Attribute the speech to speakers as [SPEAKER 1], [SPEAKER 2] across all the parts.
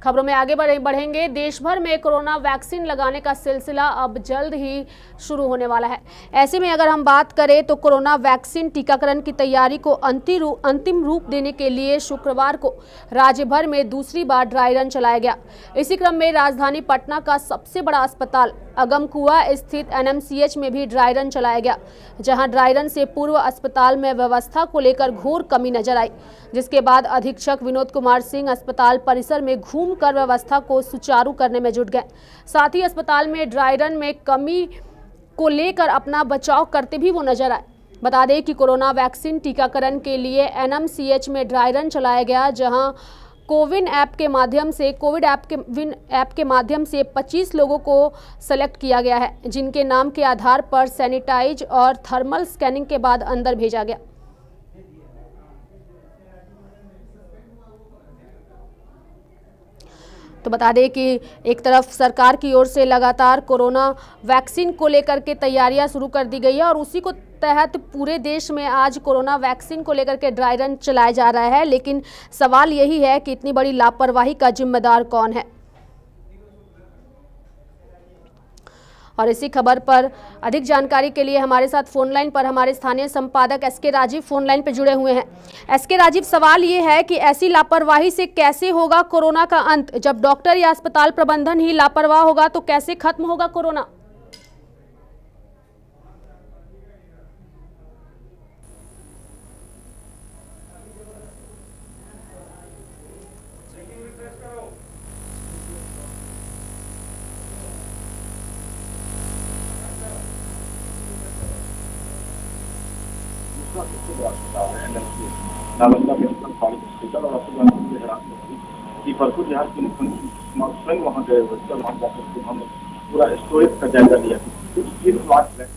[SPEAKER 1] खबरों में आगे बढ़ेंगे। देश भर में कोरोना वैक्सीन लगाने का सिलसिला अब जल्द ही शुरू होने वाला है। ऐसे में अगर हम बात करें तो कोरोना वैक्सीन टीकाकरण की तैयारी को अंतिम रूप देने के लिए शुक्रवार को राज्य भर में दूसरी बार ड्राई रन चलाया गया। इसी क्रम में राजधानी पटना का सबसे बड़ा अस्पताल अगमकुआ स्थित एनएमसीएच में भी ड्राई रन चलाया गया, जहां ड्राई रन से पूर्व अस्पताल में व्यवस्था को लेकर घोर कमी नजर आई, जिसके बाद अधीक्षक विनोद कुमार सिंह अस्पताल परिसर में घूमकर व्यवस्था को सुचारू करने में जुट गए। साथ ही अस्पताल में ड्राई रन में कमी को लेकर अपना बचाव करते भी वो नजर आए। बता दें कि कोरोना वैक्सीन टीकाकरण के लिए एनएमसीएच में ड्राई रन चलाया गया, जहां कोविन ऐप के माध्यम से 25 लोगों को सेलेक्ट किया गया है, जिनके नाम के आधार पर सैनिटाइज और थर्मल स्कैनिंग के बाद अंदर भेजा गया। तो बता दें कि एक तरफ सरकार की ओर से लगातार कोरोना वैक्सीन को लेकर के तैयारियां शुरू कर दी गई है और उसी को तहत पूरे देश में आज कोरोना वैक्सीन को लेकर के ड्राई रन चलाया जा रहा है। लेकिन सवाल यही है कि इतनी बड़ी लापरवाही का जिम्मेदार कौन है। और इसी खबर पर अधिक जानकारी के लिए हमारे साथ फोन लाइन पर हमारे स्थानीय संपादक एसके राजीव फोन लाइन पर जुड़े हुए हैं। एसके राजीव, सवाल ये है कि ऐसी लापरवाही से कैसे होगा कोरोना का अंत? जब डॉक्टर या अस्पताल प्रबंधन ही लापरवाह होगा तो कैसे खत्म होगा corona?
[SPEAKER 2] Nalanda medical college hospital और कि परसों बिहार के मुख्यमंत्री स्वयं वहाँ गए हुए थे। वहाँ जाकर हम पूरा स्टोरेज का जायजा लिया। इस बात में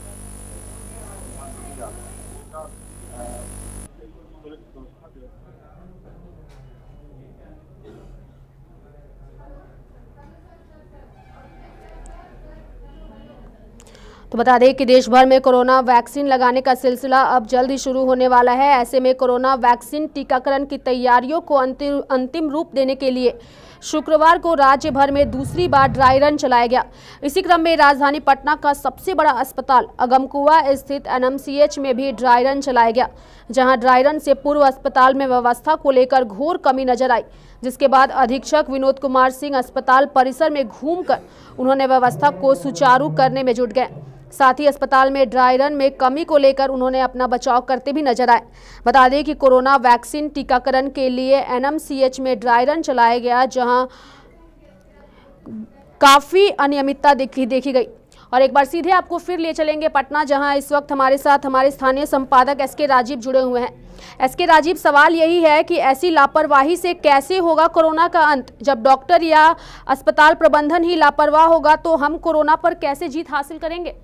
[SPEAKER 1] तो बता दें कि देश भर में कोरोना वैक्सीन लगाने का सिलसिला अब जल्द ही शुरू होने वाला है। ऐसे में कोरोना वैक्सीन टीकाकरण की तैयारियों को अंतिम रूप देने के लिए शुक्रवार को राज्य भर में दूसरी बार ड्राई रन चलाया गया। इसी क्रम में राजधानी पटना का सबसे बड़ा अस्पताल अगमकुआ स्थित एनएमसीएच में भी ड्राई रन चलाया गया, जहां ड्राई रन से पूर्व अस्पताल में व्यवस्था को लेकर घोर कमी नजर आई, जिसके बाद अधीक्षक विनोद कुमार सिंह अस्पताल परिसर में घूमकर उन्होंने व्यवस्था को सुचारू करने में जुट गए। साथ ही अस्पताल में ड्राई रन में कमी को लेकर उन्होंने अपना बचाव करते भी नजर आए। बता दें कि कोरोना वैक्सीन टीकाकरण के लिए एनएमसीएच में ड्राई रन चलाया गया, जहां काफी अनियमितता देखी गई। और एक बार सीधे आपको फिर ले चलेंगे पटना, जहां इस वक्त हमारे साथ हमारे स्थानीय संपादक एसके राजीव जुड़े हुए हैं। एसके राजीव, सवाल यही है कि ऐसी लापरवाही से कैसे होगा कोरोना का अंत? जब डॉक्टर या अस्पताल प्रबंधन ही लापरवाह होगा तो हम कोरोना पर कैसे जीत हासिल करेंगे?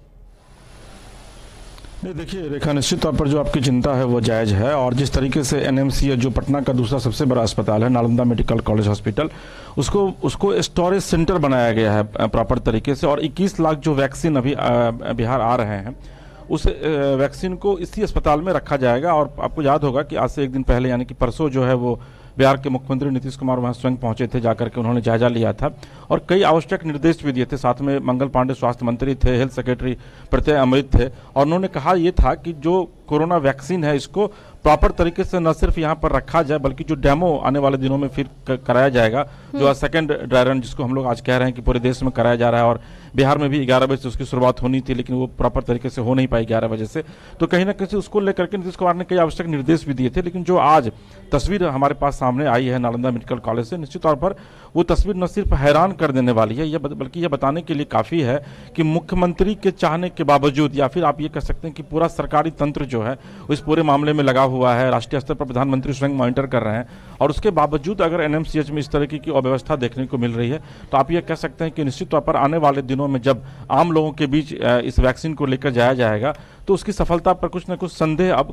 [SPEAKER 3] नहीं, देखिए रेखा, निश्चित तौर पर जो आपकी चिंता है वो जायज़ है। और जिस तरीके से एनएमसीएच जो पटना का दूसरा सबसे बड़ा अस्पताल है, नालंदा मेडिकल कॉलेज हॉस्पिटल, उसको स्टोरेज सेंटर बनाया गया है प्रॉपर तरीके से। और 21 लाख जो वैक्सीन अभी बिहार आ रहे हैं, उस वैक्सीन को इसी अस्पताल में रखा जाएगा। और आपको याद होगा कि आज से एक दिन पहले यानी कि परसों जो है वो बिहार के मुख्यमंत्री नीतीश कुमार वहां स्वयं पहुंचे थे, जाकर के उन्होंने जायजा लिया था और कई आवश्यक निर्देश भी दिए थे। साथ में मंगल पांडे स्वास्थ्य मंत्री थे, हेल्थ सेक्रेटरी प्रत्यय अमृत थे, और उन्होंने कहा यह था कि जो कोरोना वैक्सीन है इसको प्रॉपर तरीके से न सिर्फ यहाँ पर रखा जाए बल्कि जो डेमो आने वाले दिनों में फिर कराया जाएगा, जो सेकंड ड्राई रन जिसको हम लोग आज कह रहे हैं कि पूरे देश में कराया जा रहा है। और बिहार में भी 11 बजे से उसकी शुरुआत होनी थी, लेकिन वो प्रॉपर तरीके से हो नहीं पाई 11 बजे से। तो कहीं ना कहीं उसको लेकर के नीतीश कुमार ने कई आवश्यक निर्देश भी दिए थे। लेकिन जो आज तस्वीर हमारे पास सामने आई है नालंदा मेडिकल कॉलेज से, निश्चित तौर पर वो तस्वीर न सिर्फ हैरान कर देने वाली है, बल्कि यह बताने के लिए काफ़ी है कि मुख्यमंत्री के चाहने के बावजूद, या फिर आप ये कह सकते हैं कि पूरा सरकारी तंत्र जो है इस पूरे मामले में लगा हुआ है, राष्ट्रीय स्तर पर प्रधानमंत्री स्वयं मॉनिटर कर रहे हैं, और उसके बावजूद अगर एनएमसीएच में इस तरीके की अव्यवस्था देखने को मिल रही है तो आप ये कह सकते हैं कि निश्चित तौर पर आने वाले दिनों में जब आम लोगों के बीच इस वैक्सीन को लेकर जाया जाएगा तो उसकी सफलता पर कुछ न कुछ संदेह अब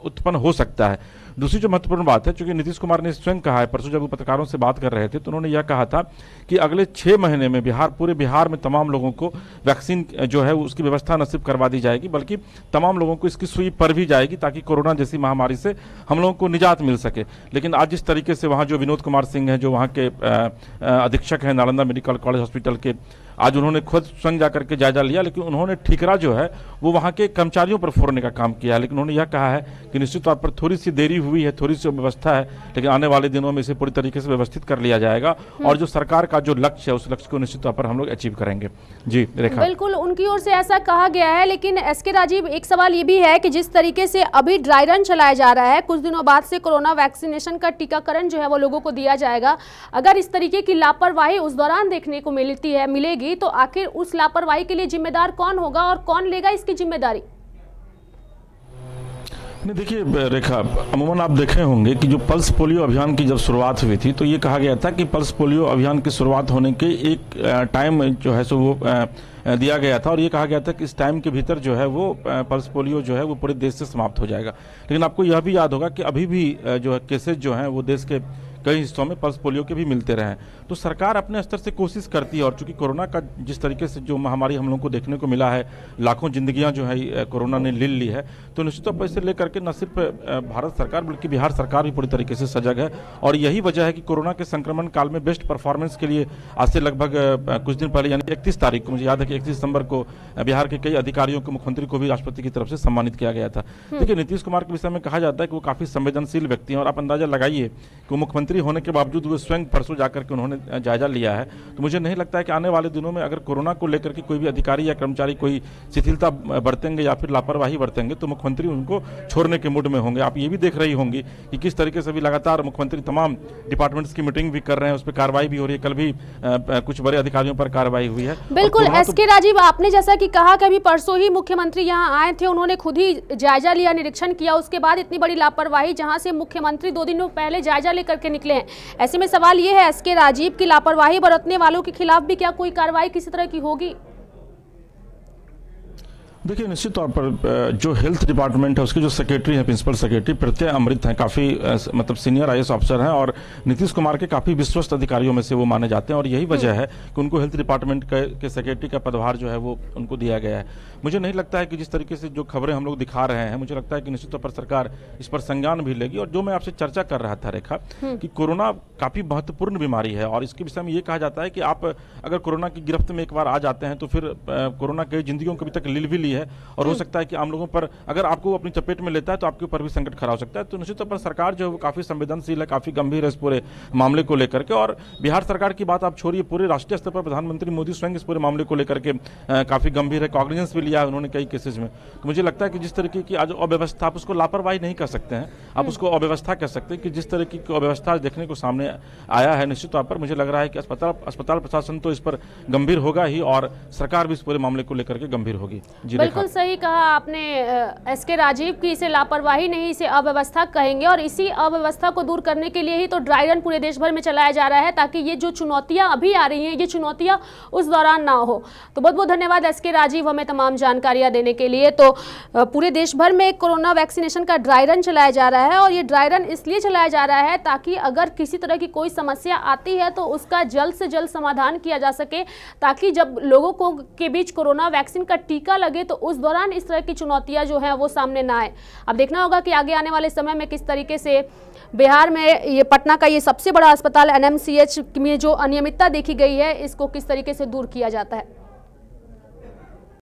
[SPEAKER 3] उत्पन्न हो सकता है। दूसरी जो महत्वपूर्ण बात है, चूंकि नीतीश कुमार ने स्वयं कहा है, परसों जब वो पत्रकारों से बात कर रहे थे तो उन्होंने यह कहा था कि अगले 6 महीने में पूरे बिहार में तमाम लोगों को वैक्सीन जो है उसकी व्यवस्था नसीब करवा दी जाएगी, बल्कि तमाम लोगों को इसकी सुई पर भी जाएगी ताकि कोरोना जैसी महामारी से हम लोगों को निजात मिल सके। लेकिन आज जिस तरीके से वहाँ जो विनोद कुमार सिंह हैं, जो वहाँ के अधीक्षक हैं नालंदा मेडिकल कॉलेज हॉस्पिटल के, आज उन्होंने खुद स्वयं जाकर के जायजा लिया, लेकिन उन्होंने ठिकरा जो है वो वहाँ के कर्मचारियों पर फोड़ने का काम किया है। लेकिन उन्होंने यह कहा है कि निश्चित तौर पर थोड़ी सी देरी हुई है, थोड़ी सी व्यवस्था है, लेकिन आने वाले दिनों में इसे पूरी तरीके से व्यवस्थित कर लिया जाएगा और जो सरकार का जो लक्ष्य है उस लक्ष्य को निश्चित तौर पर हम लोग अचीव करेंगे। जी रेखा,
[SPEAKER 1] बिल्कुल उनकी ओर से ऐसा कहा गया है। लेकिन एसके राजीव, एक सवाल ये भी है कि जिस तरीके से अभी ड्राई रन चलाया जा रहा है, कुछ दिनों बाद से कोरोना वैक्सीनेशन का टीकाकरण जो है वो लोगों को दिया जाएगा, अगर इस तरीके की लापरवाही उस दौरान देखने को मिलेगी तो आखिर उस लापरवाही के लिए जिम्मेदार कौन होगा और कौन लेगा इसकी जिम्मेदारी?
[SPEAKER 3] नहीं, देखिए रेखा, अमूमन आप देखे होंगे कि जो पल्स पोलियो अभियान की जब शुरुआत हुई थी तो ये कहा गया था कि पल्स पोलियो अभियान की शुरुआत होने के एक टाइम जो है सो वो दिया गया था और ये कहा गया था कि इस टाइम के भीतर जो है वो पल्स पोलियो जो है वो पूरे देश से समाप्त हो जाएगा। लेकिन आपको यह भी याद होगा कि अभी भी जो है केसेज जो हैं वो देश के कई हिस्सों में पल्स पोलियो के भी मिलते रहे। तो सरकार अपने स्तर से कोशिश करती है और चूंकि कोरोना का जिस तरीके से जो महामारी हम लोगों को देखने को मिला है, लाखों जिंदगियां जो है कोरोना ने ले ली है, तो निश्चित तौर पर इसे लेकर के न सिर्फ भारत सरकार बल्कि बिहार सरकार भी पूरी तरीके से सजग है। और यही वजह है कि कोरोना के संक्रमण काल में बेस्ट परफॉर्मेंस के लिए आज से लगभग कुछ दिन पहले यानी 31 तारीख को, मुझे याद है कि 31 दिसंबर को बिहार के कई अधिकारियों को, मुख्यमंत्री को भी राष्ट्रपति की तरफ से सम्मानित किया गया था। देखिए, नीतीश कुमार के विषय में कहा जाता है कि वो काफी संवेदनशील व्यक्ति हैं और आप अंदाजा लगाइए कि वो मुख्यमंत्री होने के बावजूद वो स्वयं परसों जाकर के उन्होंने जायजा लिया है। तो मुझे नहीं लगता है कि आने वाले दिनों में अगर कोरोना को लेकर के कोई भी अधिकारी या कर्मचारी कोई शिथिलता बरतेंगे या फिर लापरवाही बरतेंगे तो मुख्यमंत्री उनको छोड़ने के मूड में होंगे। आप ये भी देख रही होंगी कि किस तरीके से भी लगातार मुख्यमंत्री तमाम डिपार्टमेंट्स की मीटिंग भी कर रहे हैं, उस पर कार्रवाई भी हो रही है। कल भी कुछ बड़े अधिकारियों पर कार्रवाई हुई है।
[SPEAKER 1] बिल्कुल एसके राजीव, आपने जैसा कि कहा कि अभी परसों ही मुख्यमंत्री यहाँ आए थे, उन्होंने खुद ही जायजा लिया, निरीक्षण किया, उसके बाद इतनी बड़ी लापरवाही जहां से मुख्यमंत्री 2 दिन पहले जायजा लेकर के निकले हैं। ऐसे में सवाल ये है एसके राजीव की लापरवाही बरतने वालों के खिलाफ भी क्या कोई कार्रवाई किसी तरह की होगी?
[SPEAKER 3] देखिए, निश्चित तौर पर जो हेल्थ डिपार्टमेंट है उसके जो सेक्रेटरी हैं, प्रिंसिपल सेक्रेटरी प्रत्यय अमृत हैं, काफ़ी मतलब सीनियर आईएएस अफसर हैं और नीतीश कुमार के काफ़ी विश्वस्त अधिकारियों में से वो माने जाते हैं और यही वजह है कि उनको हेल्थ डिपार्टमेंट के सेक्रेटरी का पदभार जो है वो उनको दिया गया है। मुझे नहीं लगता है कि जिस तरीके से जो खबरें हम लोग दिखा रहे हैं, मुझे लगता है कि निश्चित तौर पर सरकार इस पर संज्ञान भी लेगी। और जो मैं आपसे चर्चा कर रहा था रेखा कि कोरोना काफ़ी महत्वपूर्ण बीमारी है और इसके विषय में ये कहा जाता है कि आप अगर कोरोना की गिरफ्त में एक बार आ जाते हैं तो फिर कोरोना कई जिंदगियों को अभी तक लील भी ली है और हो सकता है कि आम लोगों पर अगर आपको अपनी चपेट में लेता है तो आपके ऊपर भी संकट खड़ा हो सकता है। तो निश्चित तौर पर सरकार जो है वो काफी संवेदनशील है, काफी गंभीर है इस पूरे मामले को लेकर के। और बिहार सरकार की बात आप छोड़िए, पूरे राष्ट्रीय स्तर पर प्रधानमंत्री मोदी स्वयं इस पूरे मामले को लेकर के काफी गंभीर है, कॉग्निजेंस भी लिया है उन्होंने कई केसेज में। तो मुझे लगता है कि जिस तरीके की आज अव्यवस्था, आप उसको लापरवाही नहीं कर सकते हैं, आप उसको अव्यवस्था कह सकते हैं कि जिस तरह की अव्यवस्था देखने को सामने आया है, निश्चित तौर पर मुझे लग रहा है कि अस्पताल प्रशासन तो इस पर गंभीर होगा ही और सरकार भी इस पूरे मामले को लेकर के गंभीर होगी।
[SPEAKER 1] बिल्कुल सही कहा आपने एसके राजीव की इसे लापरवाही नहीं, इसे अव्यवस्था कहेंगे और इसी अव्यवस्था को दूर करने के लिए ही तो ड्राई रन पूरे देश भर में चलाया जा रहा है ताकि ये जो चुनौतियां अभी आ रही हैं ये चुनौतियां उस दौरान ना हो। तो बहुत बहुत धन्यवाद एसके राजीव हमें तमाम जानकारियां देने के लिए। तो पूरे देश भर में कोरोना वैक्सीनेशन का ड्राई रन चलाया जा रहा है और ये ड्राई रन इसलिए चलाया जा रहा है ताकि अगर किसी तरह की कोई समस्या आती है तो उसका जल्द से जल्द समाधान किया जा सके, ताकि जब लोगों को के बीच कोरोना वैक्सीन का टीका लगे तो उस दौरान इस तरह की चुनौतियां जो है वो सामने ना आए। अब देखना होगा कि आगे आने वाले समय में किस तरीके से बिहार में ये पटना का ये सबसे बड़ा अस्पताल एनएमसीएच में जो अनियमितता देखी गई है इसको किस तरीके से दूर किया जाता है।